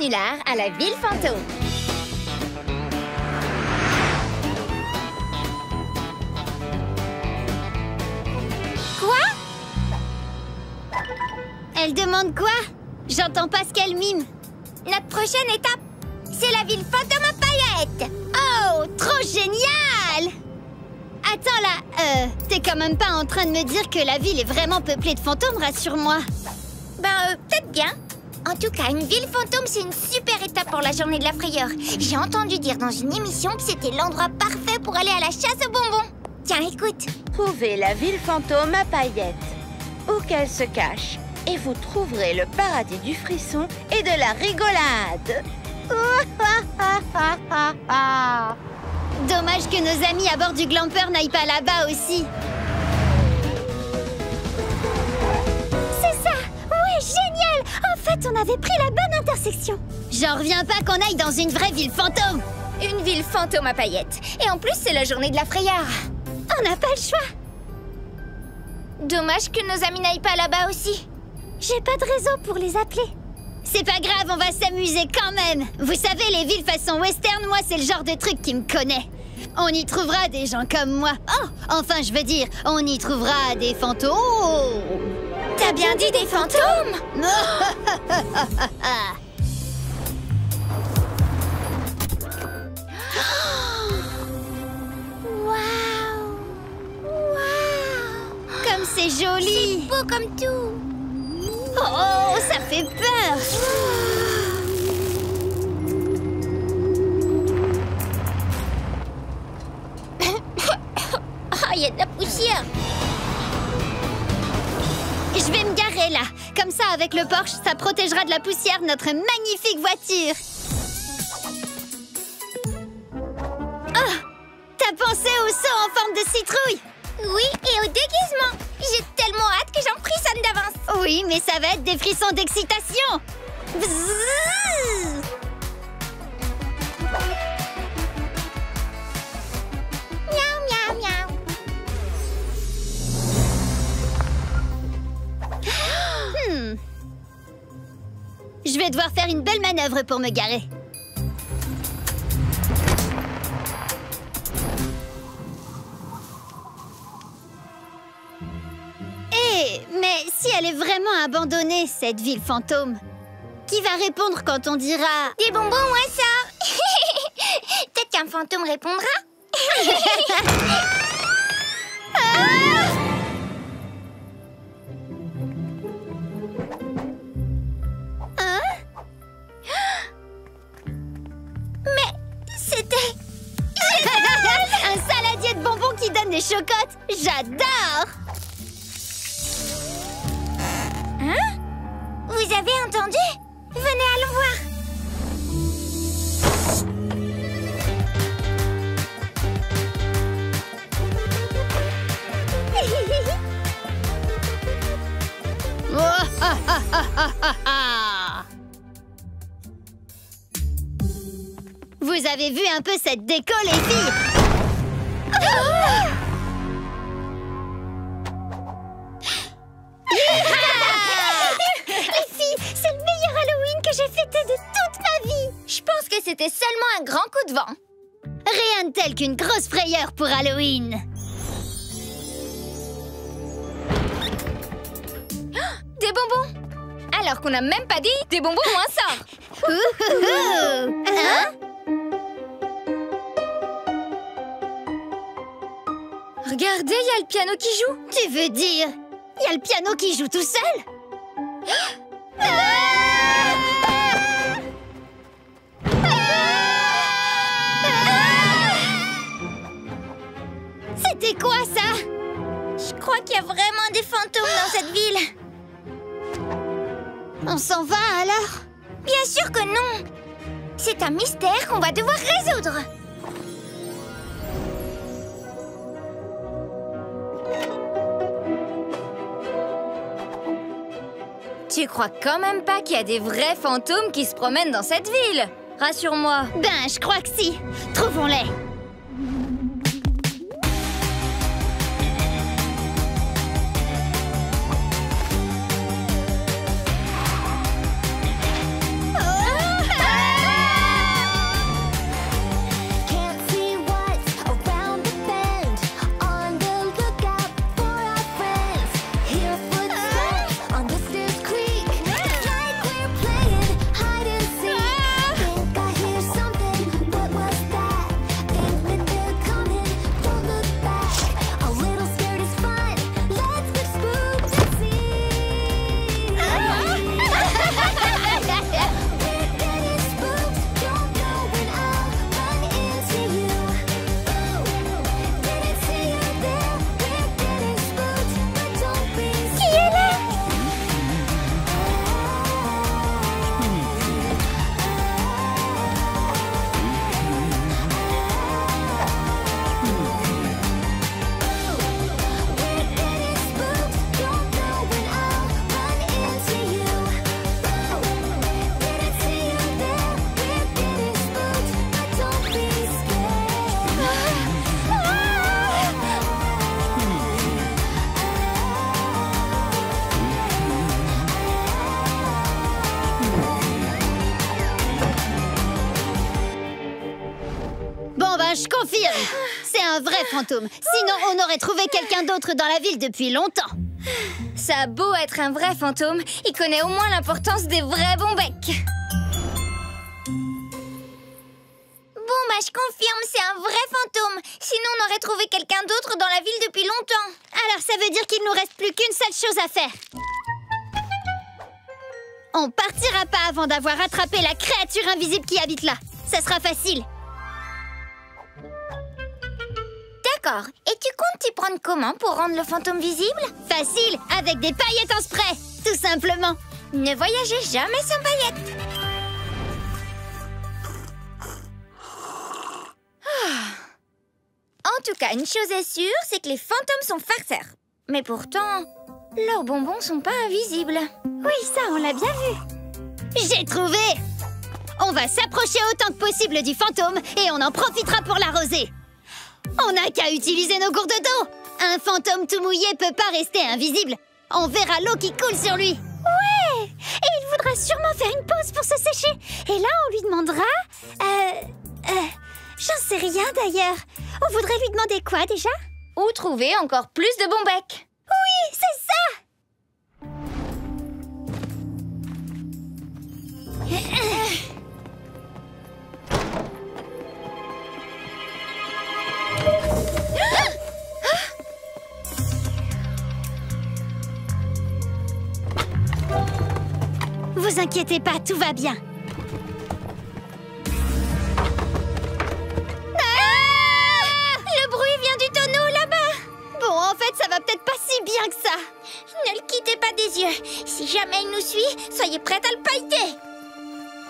canular à la ville fantôme. Quoi? Elle demande quoi? J'entends pas ce qu'elle mime. Notre prochaine étape, c'est la ville fantôme à paillettes. Oh, trop génial! Attends là, t'es quand même pas en train de me dire que la ville est vraiment peuplée de fantômes, rassure-moi. Peut-être bien. En tout cas, une ville fantôme, c'est une super étape pour la journée de la frayeur. J'ai entendu dire dans une émission que c'était l'endroit parfait pour aller à la chasse aux bonbons. Tiens, écoute. Trouvez la ville fantôme à paillettes, où qu'elle se cache, et vous trouverez le paradis du frisson et de la rigolade. Dommage que nos amis à bord du Glamper n'aillent pas là-bas aussi. C'est ça! Ouais, génial! En fait, on avait pris la bonne intersection. J'en reviens pas qu'on aille dans une vraie ville fantôme. Une ville fantôme à paillettes. Et en plus, c'est la journée de la frayeur. On n'a pas le choix. Dommage que nos amis n'aillent pas là-bas aussi. J'ai pas de réseau pour les appeler. C'est pas grave, on va s'amuser quand même. Vous savez, les villes façon western, moi, c'est le genre de truc qui me connaît. On y trouvera des gens comme moi. Oh, enfin, je veux dire, on y trouvera des fantômes. T'as bien dit des fantômes? Waouh! Waouh! Comme c'est joli! C'est beau comme tout! Oh, ça fait peur! Oh, il y a de la poussière! Je vais me garer là. Comme ça, avec le Porsche, ça protégera de la poussière notre magnifique voiture. Oh! T'as pensé au saut en forme de citrouille? Oui, et au déguisement! J'ai tellement hâte que j'en frissonne d'avance! Oui, mais ça va être des frissons d'excitation! Bzzz. Miaou, miaou, miaou! Je vais devoir faire une belle manœuvre pour me garer. Mais si elle est vraiment abandonnée, cette ville fantôme, qui va répondre quand on dira « Des bonbons ou un sort ?» Peut-être qu'un fantôme répondra. Hein? Mais c'était... Un saladier de bonbons qui donne des chocottes. J'adore! Hein? Vous avez entendu? Venez, allons voir. Vous avez vu un peu cette déco, les filles? Les filles, c'est le meilleur Halloween que j'ai fêté de toute ma vie! Je pense que c'était seulement un grand coup de vent. Rien de tel qu'une grosse frayeur pour Halloween! Des bonbons! Alors qu'on n'a même pas dit des bonbons ou un sort! Hein? Regardez, il y a le piano qui joue! Tu veux dire, il y a le piano qui joue tout seul? C'était quoi ça? Je crois qu'il y a vraiment des fantômes dans cette ville! On s'en va alors? Bien sûr que non! C'est un mystère qu'on va devoir résoudre! Tu crois quand même pas qu'il y a des vrais fantômes qui se promènent dans cette ville? Rassure-moi. Ben, je crois que si. Trouvons-les. confirme. C'est un vrai fantôme. Sinon, on aurait trouvé quelqu'un d'autre dans la ville depuis longtemps. Ça a beau être un vrai fantôme, il connaît au moins l'importance des vrais bons becs. Bon, bah je confirme, c'est un vrai fantôme. Sinon, on aurait trouvé quelqu'un d'autre dans la ville depuis longtemps. Alors ça veut dire qu'il nous reste plus qu'une seule chose à faire. On partira pas avant d'avoir attrapé la créature invisible qui habite là. Ça sera facile. D'accord. Et tu comptes t'y prendre comment pour rendre le fantôme visible? Facile, avec des paillettes en spray, tout simplement. Ne voyagez jamais sans paillettes. En tout cas, une chose est sûre, c'est que les fantômes sont farceurs. Mais pourtant, leurs bonbons sont pas invisibles. Oui, ça, on l'a bien vu. J'ai trouvé! On va s'approcher autant que possible du fantôme et on en profitera pour l'arroser. On n'a qu'à utiliser nos gourdes d'eau. Un fantôme tout mouillé peut pas rester invisible. On verra l'eau qui coule sur lui. Ouais! Et il voudra sûrement faire une pause pour se sécher. Et là, on lui demandera... J'en sais rien d'ailleurs. On voudrait lui demander quoi déjà? Ou trouver encore plus de bons becs. Oui, c'est ça! Vous inquiétez pas, tout va bien. Le bruit vient du tonneau là-bas. Bon, en fait, ça va peut-être pas si bien que ça. Ne le quittez pas des yeux. Si jamais il nous suit, soyez prête à le pailleter.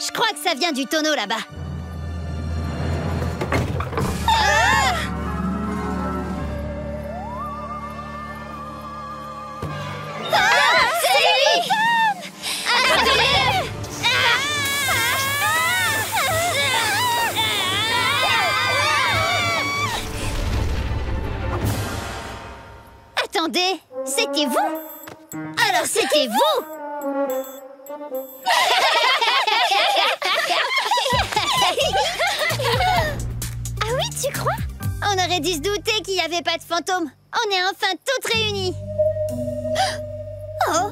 Je crois que ça vient du tonneau là-bas. C'est lui! Attendez, c'était vous? Alors c'était vous? Ah oui, tu crois? On aurait dû se douter qu'il n'y avait pas de fantôme. On est enfin toutes réunies. Oh!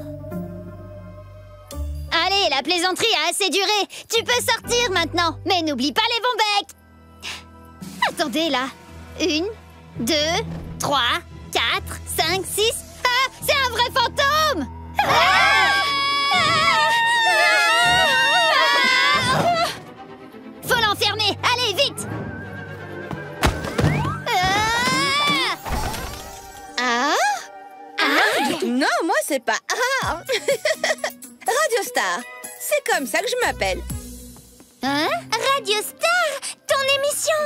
Allez, la plaisanterie a assez duré. Tu peux sortir maintenant. Mais n'oublie pas les bons becs. Attendez, là. 1, 2, 3, 4, 5, 6... Ah! C'est un vrai fantôme! Faut l'enfermer! Allez, vite! Non, moi c'est pas... Ah Radio Star, c'est comme ça que je m'appelle. Hein? Radio Star, ton émission.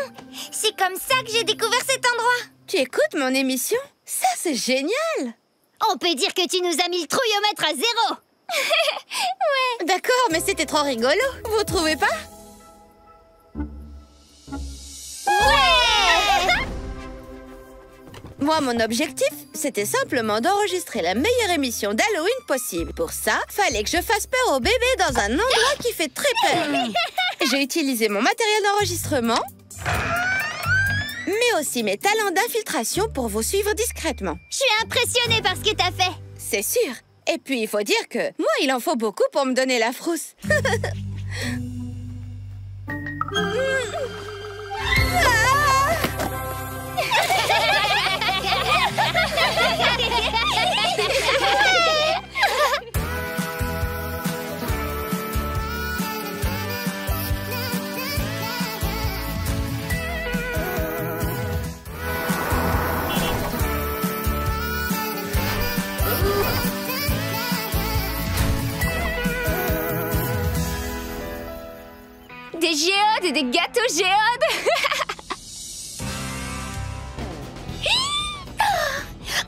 C'est comme ça que j'ai découvert cet endroit. Tu écoutes mon émission? Ça, c'est génial! On peut dire que tu nous as mis le trouillomètre à 0. Ouais. D'accord, mais c'était trop rigolo. Vous trouvez pas? Ouais. Moi, mon objectif, c'était simplement d'enregistrer la meilleure émission d'Halloween possible. Pour ça, fallait que je fasse peur aux bébés dans un endroit qui fait très peur. J'ai utilisé mon matériel d'enregistrement, mais aussi mes talents d'infiltration pour vous suivre discrètement. Je suis impressionnée par ce que t'as fait. C'est sûr. Et puis, il faut dire que moi, il en faut beaucoup pour me donner la frousse. Des géodes et des gâteaux géodes.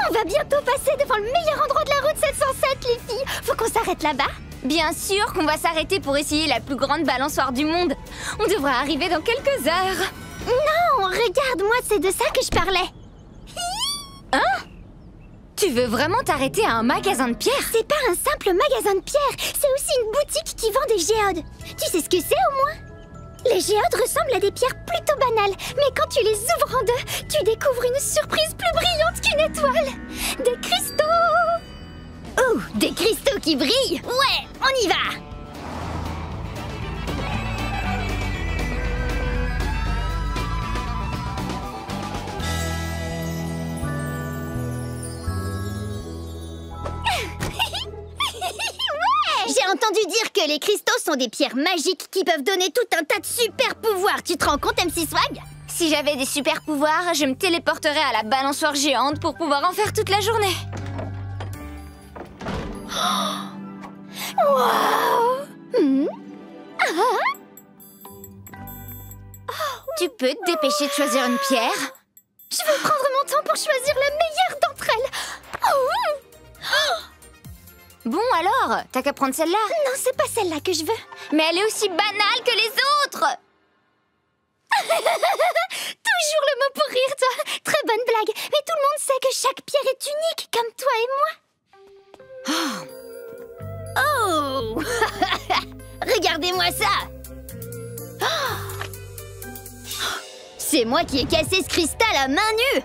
On va bientôt passer devant le meilleur endroit de la route 707, les filles. Faut qu'on s'arrête là-bas. Bien sûr qu'on va s'arrêter pour essayer la plus grande balançoire du monde. On devrait arriver dans quelques heures. Non, regarde-moi, c'est de ça que je parlais. Hein? Tu veux vraiment t'arrêter à un magasin de pierres? C'est pas un simple magasin de pierres, c'est aussi une boutique qui vend des géodes. Tu sais ce que c'est au moins? Les géodes ressemblent à des pierres plutôt banales, mais quand tu les ouvres en deux, tu découvres une surprise plus brillante qu'une étoile. Des cristaux! Oh, des cristaux qui brillent! Ouais, on y va! J'ai entendu dire que les cristaux sont des pierres magiques qui peuvent donner tout un tas de super pouvoirs. Tu te rends compte, MC Swag? Si j'avais des super pouvoirs, je me téléporterais à la balançoire géante pour pouvoir en faire toute la journée. Wow! Tu peux te dépêcher de choisir une pierre? Je vais prendre mon temps pour choisir la meilleure d'entre elles. Bon alors, t'as qu'à prendre celle-là. Non, c'est pas celle-là que je veux. Mais elle est aussi banale que les autres. Toujours le mot pour rire, toi. Très bonne blague. Mais tout le monde sait que chaque pierre est unique, comme toi et moi. Oh! Regardez-moi ça. C'est moi qui ai cassé ce cristal à main nue.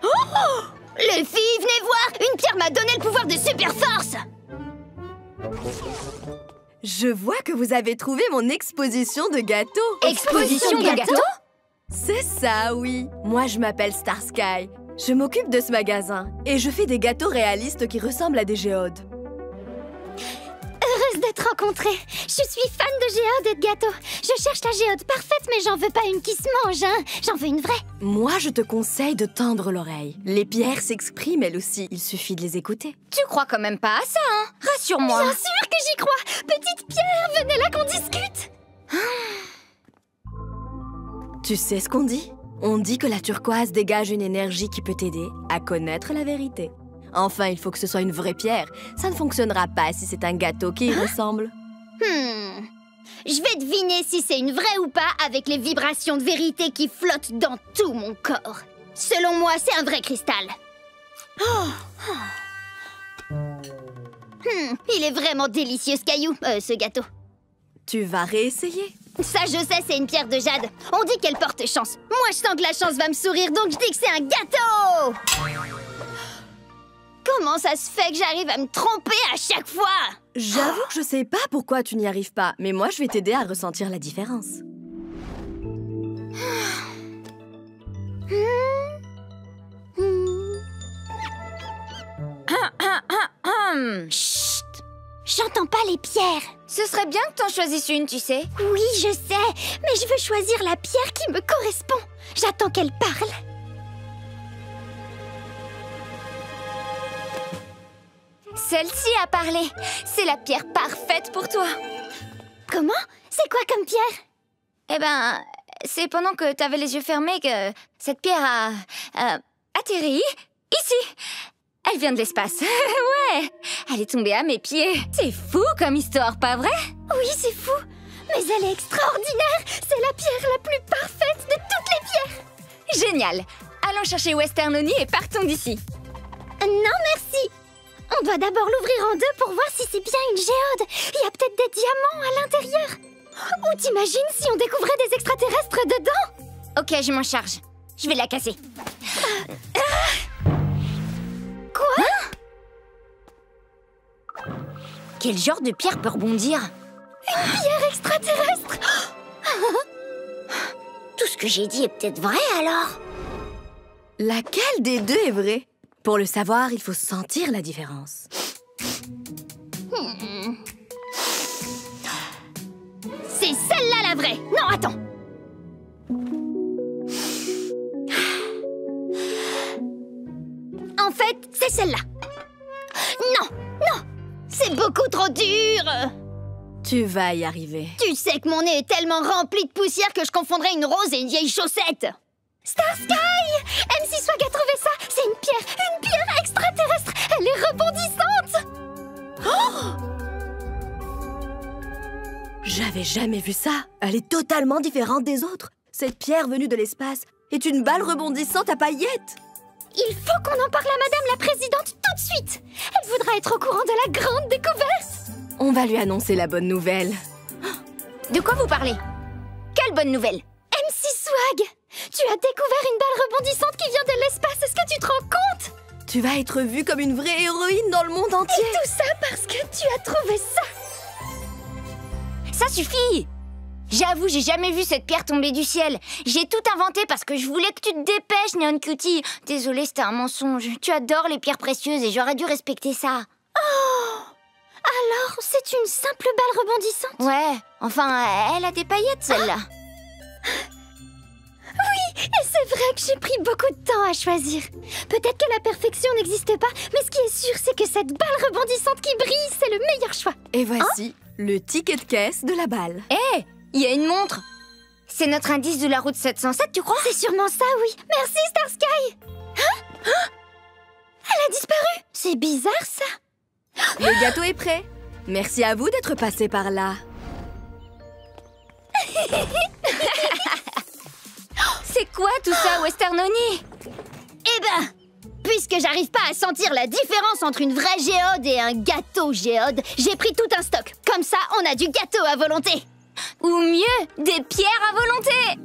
Oh! Les filles, venez voir. Une pierre m'a donné le pouvoir de super force. Je vois que vous avez trouvé mon exposition de gâteaux. Exposition de gâteaux? C'est ça, oui. Moi, je m'appelle Starsky. Je m'occupe de ce magasin et je fais des gâteaux réalistes qui ressemblent à des géodes. Heureuse de te rencontrer. Je suis fan de géodes et de gâteaux. Je cherche la géode parfaite, mais j'en veux pas une qui se mange, hein. J'en veux une vraie. Moi, je te conseille de tendre l'oreille. Les pierres s'expriment elles aussi. Il suffit de les écouter. Tu crois quand même pas à ça, hein? Rassure-moi. Bien sûr que j'y crois. Petite pierre, venez là qu'on discute. Tu sais ce qu'on dit? On dit que la turquoise dégage une énergie qui peut t'aider à connaître la vérité. Enfin, il faut que ce soit une vraie pierre. Ça ne fonctionnera pas si c'est un gâteau qui y ressemble. Je vais deviner si c'est une vraie ou pas avec les vibrations de vérité qui flottent dans tout mon corps. Selon moi, c'est un vrai cristal. Il est vraiment délicieux, ce caillou, ce gâteau. Tu vas réessayer. Ça, je sais, c'est une pierre de jade. On dit qu'elle porte chance. Moi, je sens que la chance va me sourire, donc je dis que c'est un gâteau. Comment ça se fait que j'arrive à me tromper à chaque fois? J'avoue que je sais pas pourquoi tu n'y arrives pas, mais moi, je vais t'aider à ressentir la différence. Chut! J'entends pas les pierres. Ce serait bien que t'en choisisses une, tu sais. Oui, je sais, mais je veux choisir la pierre qui me correspond. J'attends qu'elle parle. Celle-ci a parlé. C'est la pierre parfaite pour toi. Comment? C'est quoi comme pierre? Eh ben, c'est pendant que t'avais les yeux fermés que cette pierre a atterri ici. Elle vient de l'espace. Ouais, elle est tombée à mes pieds. C'est fou comme histoire, pas vrai? Oui, c'est fou. Mais elle est extraordinaire. C'est la pierre la plus parfaite de toutes les pierres. Génial. Allons chercher Western Oni et partons d'ici. Non, merci. On doit d'abord l'ouvrir en deux pour voir si c'est bien une géode. Il y a peut-être des diamants à l'intérieur. Ou t'imagines si on découvrait des extraterrestres dedans? Ok, je m'en charge. Je vais la casser. Quoi? Quel genre de pierre peut rebondir? Une pierre extraterrestre. Tout ce que j'ai dit est peut-être vrai, alors? Laquelle des deux est vraie? Pour le savoir, il faut sentir la différence. C'est celle-là la vraie. Non, attends. En fait, c'est celle-là. Non, non. C'est beaucoup trop dur. Tu vas y arriver. Tu sais que mon nez est tellement rempli de poussière que je confondrais une rose et une vieille chaussette. Starsky! MC Swag a trouvé ça. C'est une pierre extraterrestre. Elle est rebondissante. Oh! J'avais jamais vu ça. Elle est totalement différente des autres. Cette pierre venue de l'espace est une balle rebondissante à paillettes. Il faut qu'on en parle à Madame la Présidente tout de suite. Elle voudra être au courant de la grande découverte. On va lui annoncer la bonne nouvelle. De quoi vous parlez? quelle bonne nouvelle! MC Swag! Tu as découvert une balle rebondissante qui vient de l'espace, est-ce que tu te rends compte? Tu vas être vue comme une vraie héroïne dans le monde entier. Et tout ça parce que tu as trouvé ça! Ça suffit! J'avoue, j'ai jamais vu cette pierre tomber du ciel. J'ai tout inventé parce que je voulais que tu te dépêches, Neon Cutie. Désolée, c'était un mensonge. Tu adores les pierres précieuses et j'aurais dû respecter ça. Oh! Alors, c'est une simple balle rebondissante? Ouais, enfin, elle a des paillettes, celle-là. Oui, et c'est vrai que j'ai pris beaucoup de temps à choisir. Peut-être que la perfection n'existe pas, mais ce qui est sûr, c'est que cette balle rebondissante qui brille, c'est le meilleur choix. Et voici le ticket de caisse de la balle. Hé, il y a une montre. C'est notre indice de la route 707, tu crois? C'est sûrement ça, oui. Merci, Starsky. Hein? Elle a disparu. C'est bizarre, ça. Le gâteau est prêt. Merci à vous d'être passé par là. C'est quoi tout ça, Western Oni? Eh ben, puisque j'arrive pas à sentir la différence entre une vraie géode et un gâteau géode, j'ai pris tout un stock. Comme ça, on a du gâteau à volonté. Ou mieux, des pierres à volonté.